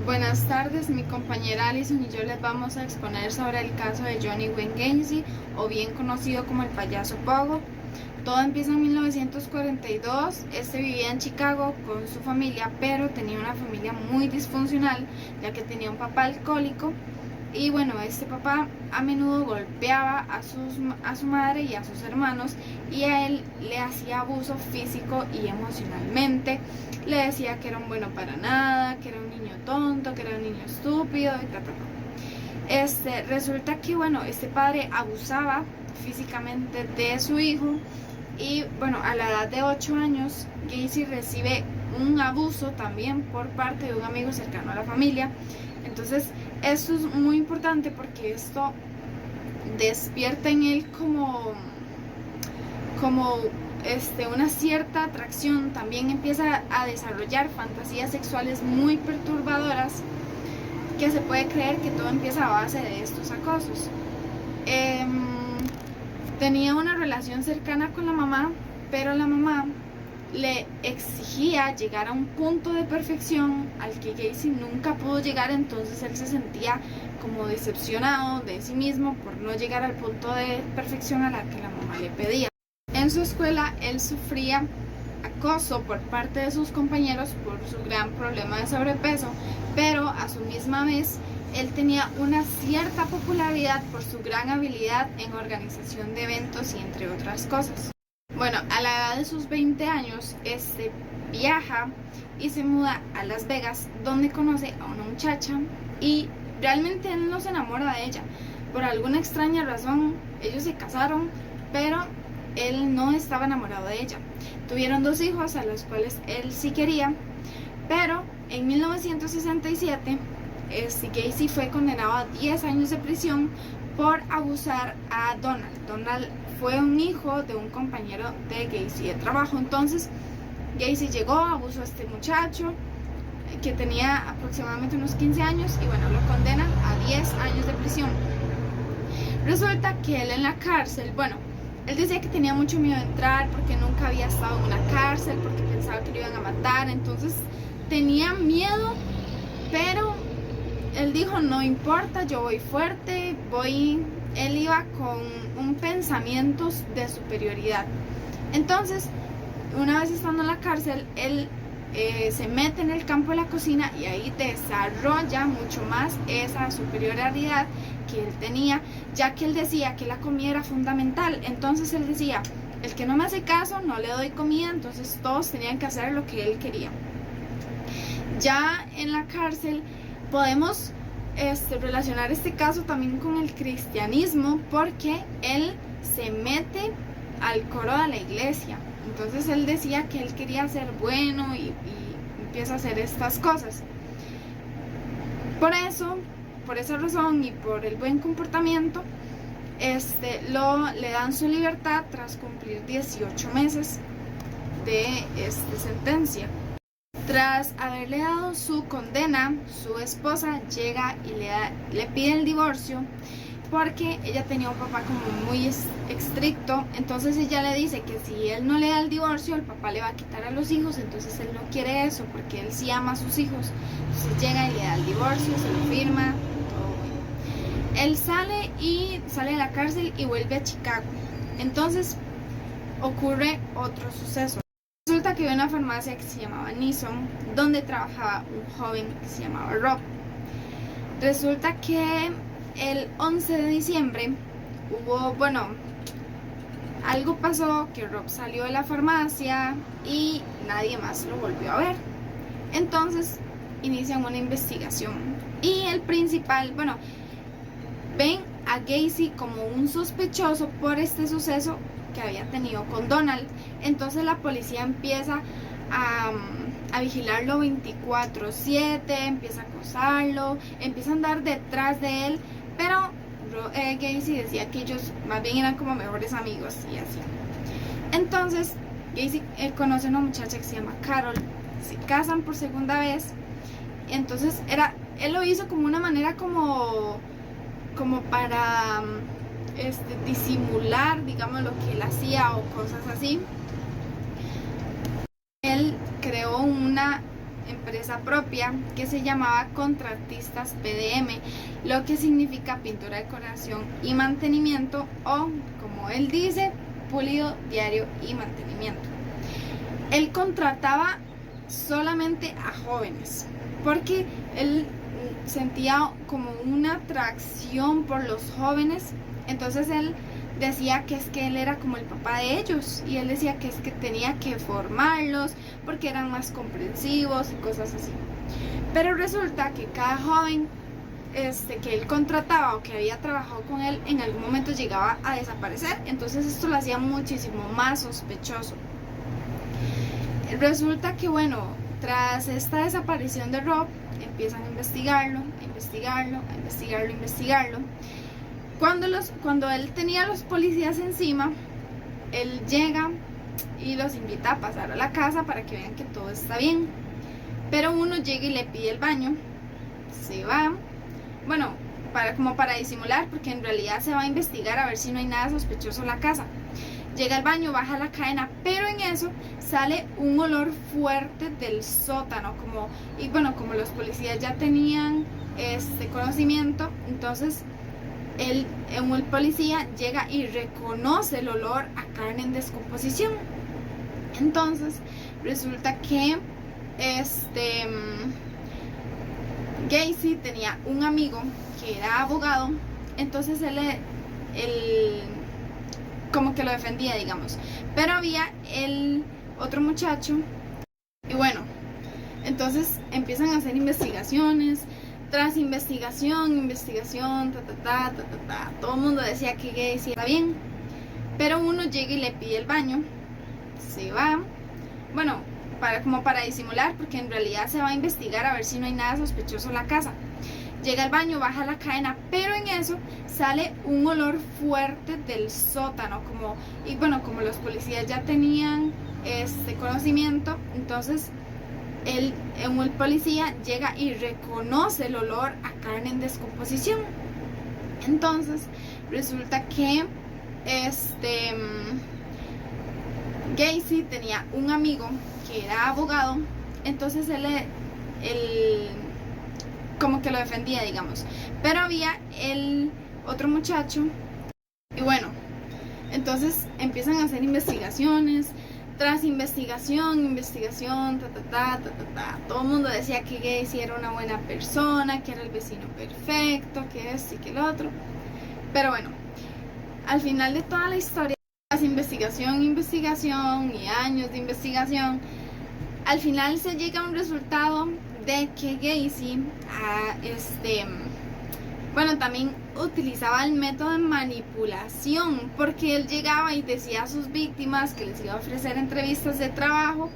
Buenas tardes, mi compañera Alison y yo les vamos a exponer sobre el caso de Johnny Wayne Gacy, o bien conocido como el payaso Pogo. Todo empieza en 1942. Este vivía en Chicago con su familia, pero tenía una familia muy disfuncional, ya que tenía un papá alcohólico. Y bueno, este papá a menudo golpeaba a su madre y a sus hermanos, y a él le hacía abuso físico y emocionalmente. Le decía que era un bueno para nada, que era un niño tonto, que era un niño estúpido y resulta que bueno, este padre abusaba físicamente de su hijo. Y bueno, a la edad de 8 años, Gacy recibe un abuso también por parte de un amigo cercano a la familia. Entonces, esto es muy importante porque esto despierta en él como una cierta atracción. También empieza a desarrollar fantasías sexuales muy perturbadoras, que se puede creer que todo empieza a base de estos acosos. Tenía una relación cercana con la mamá, pero la mamá le exigía llegar a un punto de perfección al que Gacy nunca pudo llegar. Entonces él se sentía como decepcionado de sí mismo por no llegar al punto de perfección a la que la mamá le pedía. En su escuela él sufría acoso por parte de sus compañeros por su gran problema de sobrepeso, pero a su misma vez él tenía una cierta popularidad por su gran habilidad en organización de eventos y entre otras cosas. Bueno, a la edad de sus 20 años, viaja y se muda a Las Vegas, donde conoce a una muchacha, y realmente él no se enamora de ella. Por alguna extraña razón, ellos se casaron, pero él no estaba enamorado de ella. Tuvieron 2 hijos a los cuales él sí quería, pero en 1967 Gacy fue condenado a 10 años de prisión por abusar a Donald. Donald fue un hijo de un compañero de Gacy de trabajo. Entonces Gacy llegó, abusó a este muchacho que tenía aproximadamente unos 15 años, y bueno, lo condenan a 10 años de prisión. Resulta que él en la cárcel, bueno, él decía que tenía mucho miedo de entrar porque nunca había estado en una cárcel, porque pensaba que lo iban a matar. Entonces tenía miedo, pero él dijo: no importa, yo voy fuerte, él iba con un pensamiento de superioridad. Entonces, una vez estando en la cárcel, él se mete en el campo de la cocina, y ahí desarrolla mucho más esa superioridad que él tenía, ya que él decía que la comida era fundamental. Entonces él decía: el que no me hace caso, no le doy comida. Entonces todos tenían que hacer lo que él quería. Ya en la cárcel podemos relacionar este caso también con el cristianismo, porque él se mete al coro de la iglesia. Entonces él decía que él quería ser bueno, y empieza a hacer estas cosas. Por esa razón y por el buen comportamiento, le dan su libertad tras cumplir 18 meses de sentencia. Tras haberle dado su condena, su esposa llega y le pide el divorcio, porque ella tenía un papá como muy estricto. Entonces ella le dice que si él no le da el divorcio, el papá le va a quitar a los hijos. Entonces él no quiere eso, porque él sí ama a sus hijos. Entonces llega y le da el divorcio, se lo firma, todo bueno. Él sale de la cárcel y vuelve a Chicago. Entonces ocurre otro suceso. Resulta que había una farmacia que se llamaba Nison, donde trabajaba un joven que se llamaba Rob. Resulta que el 11 de diciembre algo pasó, que Rob salió de la farmacia y nadie más lo volvió a ver. Entonces inician una investigación, y el principal, ven a Gacy como un sospechoso por este suceso que había tenido con Donald. Entonces la policía empieza a vigilarlo 24/7, empieza a acosarlo, empieza a andar detrás de él, pero Gacy decía que ellos más bien eran como mejores amigos y así. Entonces Gacy conoce a una muchacha que se llama Carol, se casan por segunda vez. Entonces él lo hizo como una manera como para disimular, digamos, lo que él hacía o cosas así. Él creó una empresa empresa propia que se llamaba Contratistas PDM, lo que significa pintura, decoración y mantenimiento, o como él dice, pulido diario y mantenimiento. Él contrataba solamente a jóvenes porque él sentía como una atracción por los jóvenes. Entonces él decía que es que él era como el papá de ellos, y él decía que es que tenía que formarlos porque eran más comprensivos y cosas así. Pero resulta que cada joven que él contrataba o que había trabajado con él en algún momento llegaba a desaparecer. Entonces esto lo hacía muchísimo más sospechoso. Resulta que bueno, tras esta desaparición de Rob, empiezan a investigarlo. Cuando él tenía a los policías encima, él llega y los invita a pasar a la casa para que vean que todo está bien. Pero uno llega y le pide el baño, se va, bueno, como para disimular, porque en realidad se va a investigar a ver si no hay nada sospechoso en la casa. Llega al baño, baja la cadena, pero en eso sale un olor fuerte del sótano, como los policías ya tenían conocimiento, entonces el policía llega y reconoce el olor a carne en descomposición. Entonces resulta que Gacy tenía un amigo que era abogado, entonces él como que lo defendía, digamos, pero había el otro muchacho, y bueno, entonces empiezan a hacer investigaciones tras investigación, todo el mundo decía que Gacy era bien, pero uno llega y le pide el baño, se va, bueno, para disimular, porque en realidad se va a investigar a ver si no hay nada sospechoso en la casa. Llega al baño, baja la cadena, pero en eso sale un olor fuerte del sótano, como los policías ya tenían conocimiento, entonces el policía llega y reconoce el olor a carne en descomposición. Entonces resulta que Gacy tenía un amigo que era abogado, entonces él como que lo defendía, digamos, pero había el otro muchacho, y bueno, entonces empiezan a hacer investigaciones tras investigación, todo el mundo decía que Gacy era una buena persona, que era el vecino perfecto, que esto y que el otro, pero bueno, al final de toda la historia, tras investigación y años de investigación, al final se llega a un resultado de que Gacy también utilizaba el método de manipulación, porque él llegaba y decía a sus víctimas que les iba a ofrecer entrevistas de trabajo,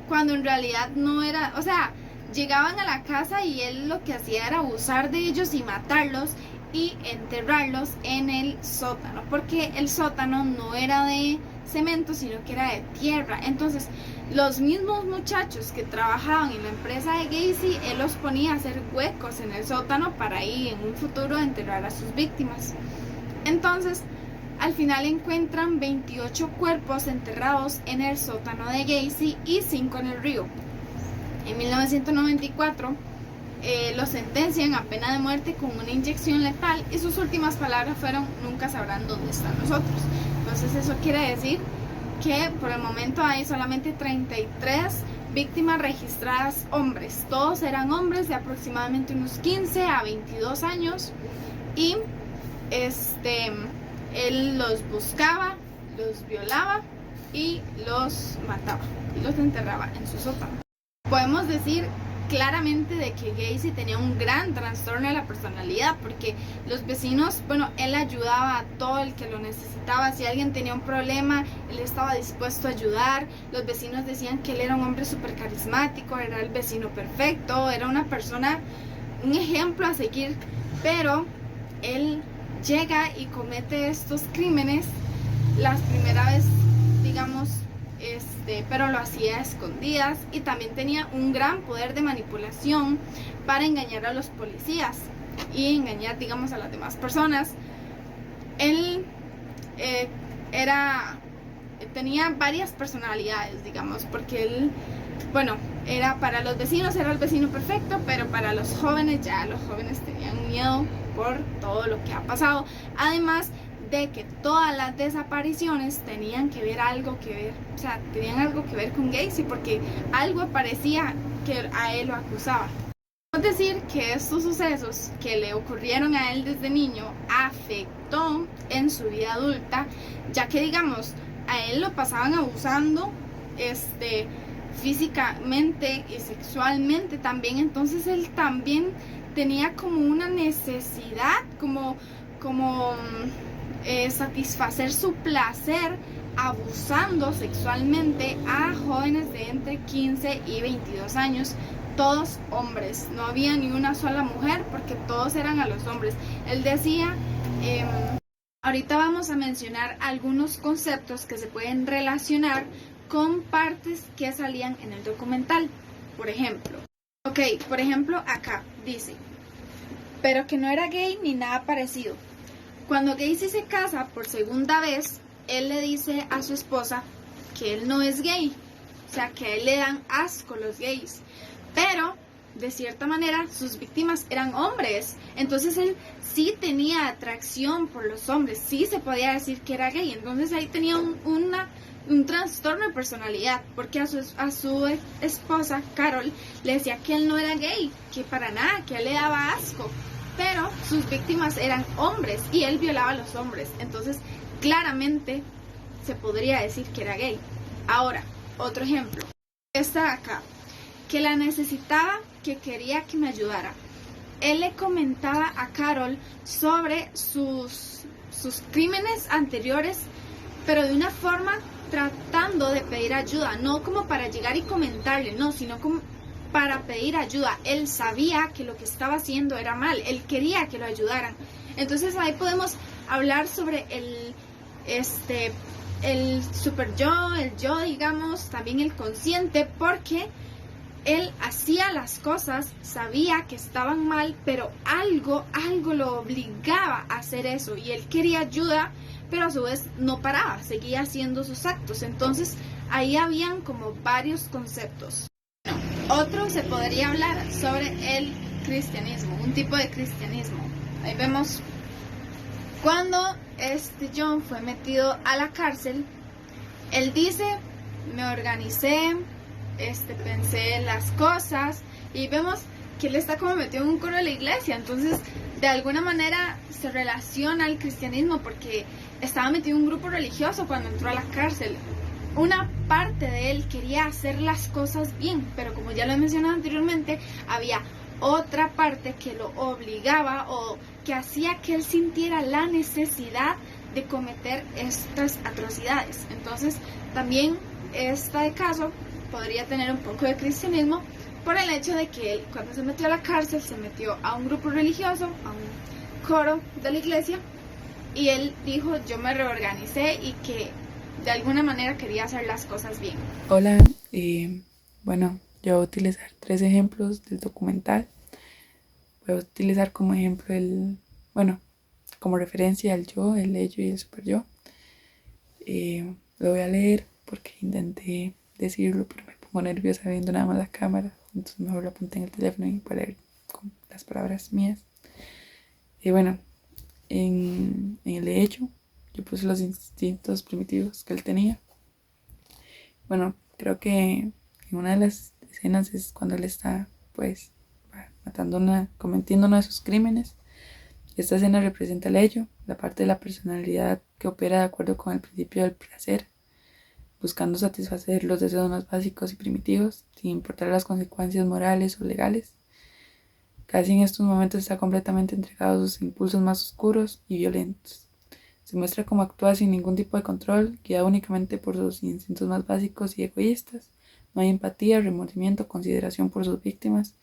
cuando en realidad no era, o sea, llegaban a la casa y él lo que hacía era abusar de ellos y matarlos y enterrarlos en el sótano, porque el sótano no era de cemento, sino que era de tierra. Entonces los mismos muchachos que trabajaban en la empresa de Gacy, él los ponía a hacer huecos en el sótano para ahí en un futuro enterrar a sus víctimas. Entonces al final encuentran 28 cuerpos enterrados en el sótano de Gacy y 5 en el río. En 1994 lo sentencian a pena de muerte con una inyección letal, y sus últimas palabras fueron: nunca sabrán dónde están nosotros. Entonces eso quiere decir que por el momento hay solamente 33 víctimas registradas, hombres. Todos eran hombres de aproximadamente unos 15 a 22 años, y él los buscaba, los violaba y los mataba y los enterraba en su sótano. Podemos decir claramente de que Gacy tenía un gran trastorno de la personalidad, porque los vecinos, él ayudaba a todo el que lo necesitaba. Si alguien tenía un problema, él estaba dispuesto a ayudar. Los vecinos decían que él era un hombre súper carismático, era el vecino perfecto, era una persona, un ejemplo a seguir, pero él llega y comete estos crímenes la primera vez, digamos, pero lo hacía a escondidas, y también tenía un gran poder de manipulación para engañar a los policías y engañar, digamos, a las demás personas. Él tenía varias personalidades, digamos, porque él, era para los vecinos, era el vecino perfecto, pero para los jóvenes ya los jóvenes tenían miedo por todo lo que ha pasado. Además de que todas las desapariciones tenían algo que ver con Gacy, porque algo parecía que a él lo acusaba. Podemos decir que estos sucesos que le ocurrieron a él desde niño afectó en su vida adulta, ya que digamos a él lo pasaban abusando físicamente y sexualmente también, entonces él también tenía como una necesidad como satisfacer su placer abusando sexualmente a jóvenes de entre 15 y 22 años, todos hombres, no había ni una sola mujer porque todos eran a los hombres. Él decía, ahorita vamos a mencionar algunos conceptos que se pueden relacionar con partes que salían en el documental. Por ejemplo, acá dice, pero que no era gay ni nada parecido. Cuando Gacy se casa por segunda vez, él le dice a su esposa que él no es gay, o sea, que a él le dan asco los gays, pero de cierta manera sus víctimas eran hombres, entonces él sí tenía atracción por los hombres, sí se podía decir que era gay, entonces ahí tenía un trastorno de personalidad, porque a su esposa, Carol, le decía que él no era gay, que para nada, que a él le daba asco, pero sus víctimas eran hombres y él violaba a los hombres, entonces claramente se podría decir que era gay. Ahora, otro ejemplo, esta acá, que la necesitaba, que quería que me ayudara. Él le comentaba a Carol sobre sus crímenes anteriores, pero de una forma tratando de pedir ayuda, no como para llegar y comentarle, no, sino como para pedir ayuda. Él sabía que lo que estaba haciendo era mal, él quería que lo ayudaran. Entonces ahí podemos hablar sobre el super yo, el yo, digamos, también el consciente, porque él hacía las cosas, sabía que estaban mal, pero algo lo obligaba a hacer eso y él quería ayuda, pero a su vez no paraba, seguía haciendo sus actos. Entonces ahí habían como varios conceptos. Otro se podría hablar sobre el cristianismo, un tipo de cristianismo. Ahí vemos cuando John fue metido a la cárcel, él dice, me organicé, pensé en las cosas, y vemos que él está como metido en un coro de la iglesia, entonces de alguna manera se relaciona al cristianismo porque estaba metido en un grupo religioso cuando entró a la cárcel. Una parte de él quería hacer las cosas bien, pero como ya lo he mencionado anteriormente, había otra parte que lo obligaba o que hacía que él sintiera la necesidad de cometer estas atrocidades. Entonces también este caso podría tener un poco de cristianismo por el hecho de que él, cuando se metió a la cárcel, se metió a un grupo religioso, a un coro de la iglesia, y él dijo, yo me reorganicé y que de alguna manera quería hacer las cosas bien. Hola, bueno, yo voy a utilizar 3 ejemplos del documental. Voy a utilizar como ejemplo como referencia el yo, el ello y el super yo. Lo voy a leer porque intenté decirlo, pero me pongo nerviosa viendo nada más la cámara, entonces mejor lo apunté en el teléfono y para leer con las palabras mías. En el hecho yo puse los instintos primitivos que él tenía. Bueno, creo que en una de las escenas es cuando él está pues cometiendo uno de sus crímenes. Esta escena representa el ello, la parte de la personalidad que opera de acuerdo con el principio del placer, buscando satisfacer los deseos más básicos y primitivos, sin importar las consecuencias morales o legales. Casi en estos momentos está completamente entregado a sus impulsos más oscuros y violentos. Se muestra cómo actúa sin ningún tipo de control, guiado únicamente por sus instintos más básicos y egoístas. No hay empatía, remordimiento, consideración por sus víctimas.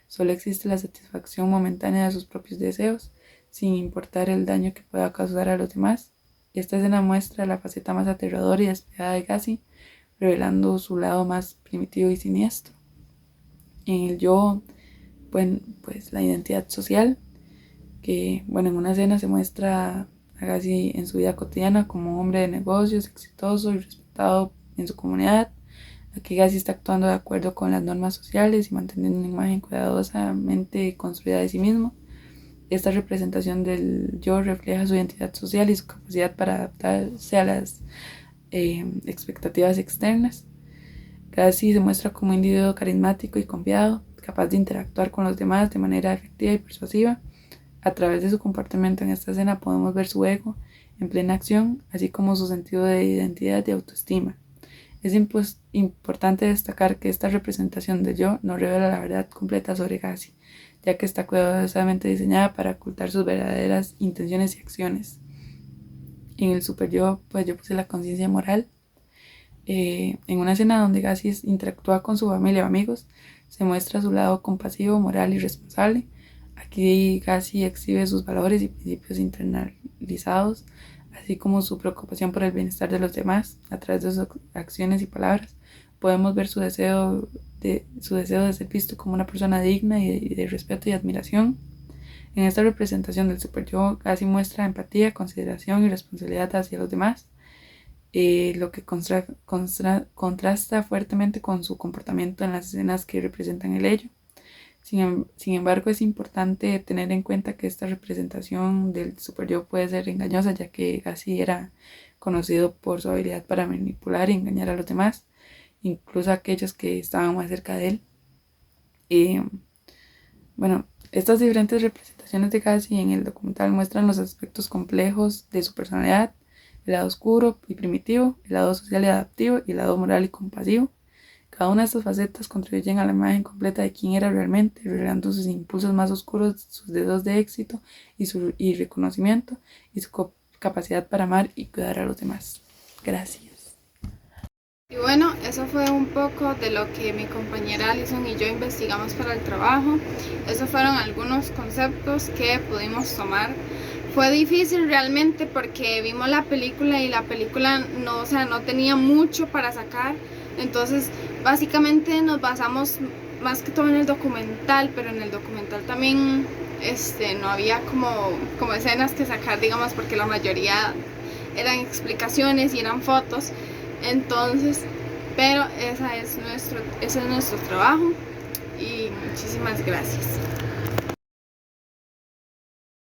Solo existe la satisfacción momentánea de sus propios deseos, sin importar el daño que pueda causar a los demás. Esta escena muestra la faceta más aterradora y despiadada de Gacy, revelando su lado más primitivo y siniestro. En el yo, pues la identidad social, que en una escena se muestra a Gacy en su vida cotidiana como un hombre de negocios, exitoso y respetado en su comunidad, Aquí Gassi está actuando de acuerdo con las normas sociales y manteniendo una imagen cuidadosamente construida de sí mismo. Esta representación del yo refleja su identidad social y su capacidad para adaptarse a las expectativas externas. Gassi se muestra como un individuo carismático y confiado, capaz de interactuar con los demás de manera efectiva y persuasiva. A través de su comportamiento en esta escena podemos ver su ego en plena acción, así como su sentido de identidad y autoestima. Es importante destacar que esta representación del yo no revela la verdad completa sobre Gassi, ya que está cuidadosamente diseñada para ocultar sus verdaderas intenciones y acciones. En el super yo, pues yo puse la conciencia moral. En una escena donde Gassi interactúa con su familia o amigos, se muestra su lado compasivo, moral y responsable. Aquí Gassi exhibe sus valores y principios internalizados, así como su preocupación por el bienestar de los demás. A través de sus acciones y palabras podemos ver su deseo de ser visto como una persona digna y de respeto y admiración. En esta representación del super yo, Gassi muestra empatía, consideración y responsabilidad hacia los demás, lo que contrasta fuertemente con su comportamiento en las escenas que representan el ello. Sin embargo, es importante tener en cuenta que esta representación del super yo puede ser engañosa, ya que Gassi era conocido por su habilidad para manipular y engañar a los demás, incluso a aquellos que estaban más cerca de él. Bueno, estas diferentes representaciones de Gassi en el documental muestran los aspectos complejos de su personalidad: el lado oscuro y primitivo, el lado social y adaptivo y el lado moral y compasivo. Cada una de estas facetas contribuyen a la imagen completa de quién era realmente, revelando sus impulsos más oscuros, sus deseos de éxito y reconocimiento, y su capacidad para amar y cuidar a los demás. Gracias. Y bueno, eso fue un poco de lo que mi compañera Alison y yo investigamos para el trabajo. Esos fueron algunos conceptos que pudimos tomar. Fue difícil realmente porque vimos la película y la película no tenía mucho para sacar. Entonces, básicamente nos basamos más que todo en el documental, pero en el documental también no había como escenas que sacar, digamos, porque la mayoría eran explicaciones y eran fotos. Entonces, pero ese es nuestro trabajo y muchísimas gracias.